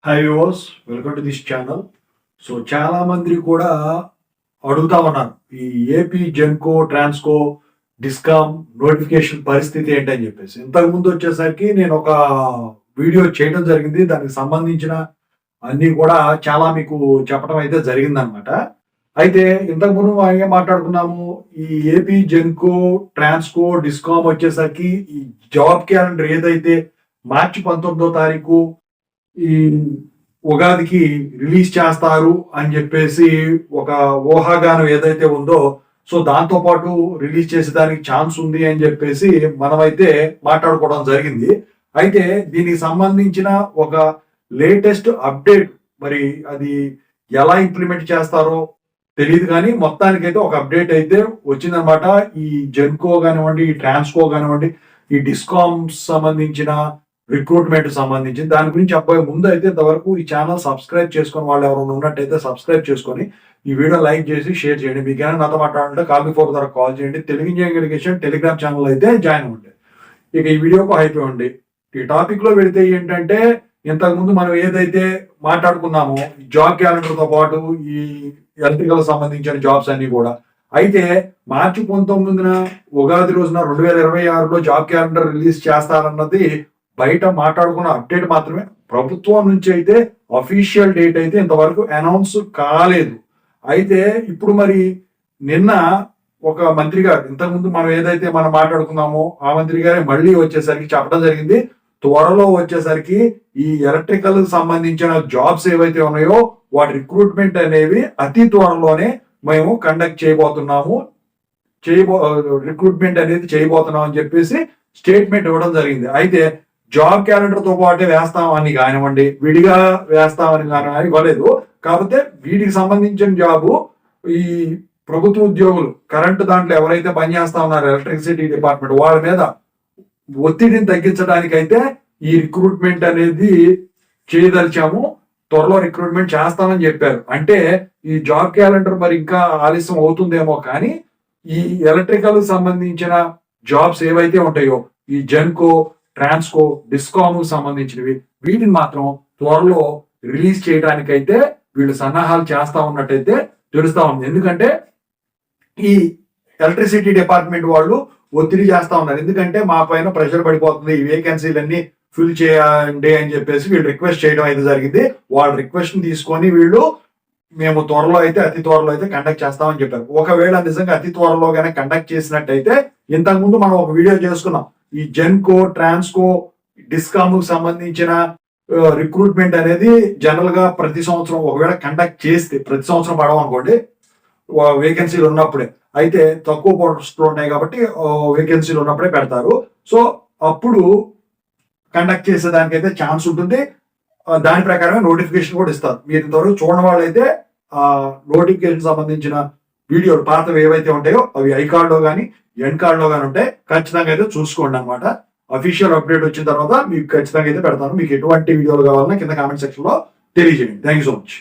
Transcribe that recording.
Hi viewers, welcome to this channel. So చాలా మంది కూడా అడుగుతా ఉన్నారు ఈ AP Genco Transco discom notification పరిస్థితి ఏంటని చెప్పేసి. ఇంతకు ముందు వచ్చేసరికి నేను ఒక వీడియో చేయడం జరిగింది, దానికి సంబంధించిన అన్ని కూడా చాలా మీకు చెప్పడం అయితే జరిగిందనమాట. అయితే ఇంతకు ముందు మనం ఏం మాట్లాడుకున్నాము, ఈ ఏపీ జెన్కో ట్రాన్స్కో డిస్కామ్ వచ్చేసరికి ఈ జాబ్ క్యాలెండర్ ఏదైతే మార్చి 19వ తారీఖు ఈ ఉగాదికి రిలీజ్ చేస్తారు అని చెప్పేసి ఒక ఊహాగానం ఏదైతే ఉందో, సో దాంతో పాటు రిలీజ్ చేసేదానికి ఛాన్స్ ఉంది అని చెప్పేసి మనమైతే మాట్లాడుకోవడం జరిగింది. అయితే దీనికి సంబంధించిన ఒక లేటెస్ట్ అప్డేట్, మరి అది ఎలా ఇంప్లిమెంట్ చేస్తారో తెలియదు, కానీ మొత్తానికైతే ఒక అప్డేట్ అయితే వచ్చిందనమాట. ఈ జెన్కో కానివ్వండి, ఈ ట్రాన్స్కో కానివ్వండి, ఈ డిస్కామ్ సంబంధించిన రిక్రూట్మెంట్ సంబంధించి దాని గురించి చెప్పబోయే ముందు అయితే ఇంతవరకు ఈ ఛానల్ సబ్స్క్రైబ్ చేసుకొని వాళ్ళు ఎవరైనా ఉన్నట్టయితే సబ్స్క్రైబ్ చేసుకొని ఈ వీడియో లైక్ చేసి షేర్ చేయండి. మీకు ఏమైనా నాతో మాట్లాడాలంటే కాల్ బిఫోర్ ద్వారా కాల్ చేయండి. Telugu engineering education Telegram channel అయితే జాయిన్ అవ్వండి. ఇక ఈ వీడియోకు అయిపోయింది. ఈ టాపిక్ లో వెళితే ఏంటంటే, ఇంతకు ముందు మనం ఏదైతే మాట్లాడుకున్నామో జాబ్ క్యాలెండర్ తో పాటు ఈ ఎలక్ట్రికల్ సంబంధించిన జాబ్స్ అన్ని కూడా, అయితే మార్చి 19న ఉగాది రోజున 2026లో జాబ్ క్యాలెండర్ రిలీజ్ చేస్తారన్నది బయట మాట్లాడుకున్న అప్డేట్ మాత్రమే. ప్రభుత్వం నుంచి అయితే అఫీషియల్ డేట్ అయితే ఇంతవరకు అనౌన్స్ కాలేదు. అయితే ఇప్పుడు మరి నిన్న ఒక మంత్రి గారు, ఇంతకుముందు మనం ఏదైతే మనం మాట్లాడుకున్నామో ఆ మంత్రి గారే మళ్ళీ వచ్చేసరికి చెప్పడం జరిగింది, త్వరలో వచ్చేసరికి ఈ ఎలక్ట్రికల్ సంబంధించిన జాబ్స్ ఏవైతే ఉన్నాయో వాటి రిక్రూట్మెంట్ అనేవి అతి త్వరలోనే మేము కండక్ట్ చేయబోతున్నాము, రిక్రూట్మెంట్ అనేది చేయబోతున్నాం అని చెప్పేసి స్టేట్మెంట్ ఇవ్వడం జరిగింది. అయితే జాబ్ క్యాలెండర్ తో పాటే వేస్తామని కానివ్వండి, విడిగా వేస్తామని కానివ్వండి ఇవ్వలేదు. కాకపోతే వీటికి సంబంధించిన జాబు ఈ ప్రభుత్వ ఉద్యోగులు కరెంటు దాంట్లో ఎవరైతే పనిచేస్తా ఉన్నారో ఎలక్ట్రిసిటీ డిపార్ట్మెంట్ వాళ్ళ మీద ఒత్తిడిని తగ్గించడానికి అయితే ఈ రిక్రూట్మెంట్ అనేది చేయదలిచాము, త్వరలో రిక్రూట్మెంట్ చేస్తామని చెప్పారు. అంటే ఈ జాబ్ క్యాలెండర్ మరి ఇంకా ఆలస్యం అవుతుందేమో, కానీ ఈ ఎలక్ట్రికల్ సంబంధించిన జాబ్స్ ఏవైతే ఉంటాయో ఈ జెన్కో ట్రాన్స్కో డిస్కామ్ సంబంధించినవి, వీటిని మాత్రం త్వరలో రిలీజ్ చేయడానికైతే వీళ్ళు సన్నాహాలు చేస్తా ఉన్నట్టయితే తెలుస్తా ఉంది. ఎందుకంటే ఈ ఎలక్ట్రిసిటీ డిపార్ట్మెంట్ వాళ్ళు ఒత్తిడి చేస్తా ఉన్నారు, ఎందుకంటే మా పైన ప్రెషర్ పడిపోతుంది, ఈ వేకెన్సీలన్నీ ఫిల్ చేయండి అని చెప్పేసి వీళ్ళు రిక్వెస్ట్ చేయడం అయితే జరిగింది. వాళ్ళ రిక్వెస్ట్ ని తీసుకొని వీళ్ళు మేము త్వరలో అయితే అతి త్వరలో అయితే కండక్ట్ చేస్తామని చెప్పారు. ఒకవేళ నిజంగా అతి త్వరలో కానీ కండక్ట్ చేసినట్టయితే, ఇంతకు ముందు మనం ఒక వీడియో చేసుకున్నాం, ఈ జెన్కో ట్రాన్స్కో డిస్కామ్ సంబంధించిన రిక్రూట్మెంట్ అనేది జనరల్ గా ప్రతి సంవత్సరం ఒకవేళ కండక్ట్ చేస్తే, ప్రతి సంవత్సరం పడవనుకోండి వేకెన్సీలు ఉన్నప్పుడే, అయితే తక్కువ పోస్టులు ఉన్నాయి కాబట్టి వేకెన్సీలు ఉన్నప్పుడే పెడతారు. సో అప్పుడు కండక్ట్ చేసేదానికైతే ఛాన్స్ ఉంటుంది. దాని ప్రకారమే నోటిఫికేషన్ కూడా ఇస్తారు. మీరు ఇంతవరకు చూడని వాళ్ళైతే ఆ నోటిఫికేషన్ సంబంధించిన వీడియోలు పాతవి ఏవైతే ఉంటాయో అవి ఐ కార్డ్ లో కానీ ఎన్ కార్డ్ లో కానీ ఉంటాయి, ఖచ్చితంగా అయితే చూసుకోండి అనమాట. అఫీషియల్ అప్డేట్ వచ్చిన తర్వాత మీకు ఖచ్చితంగా అయితే పెడతాను. మీకు ఎటువంటి వీడియోలు కావాలన్నా కింద కామెంట్ సెక్షన్ లో తెలియజేయండి. Thank you so much.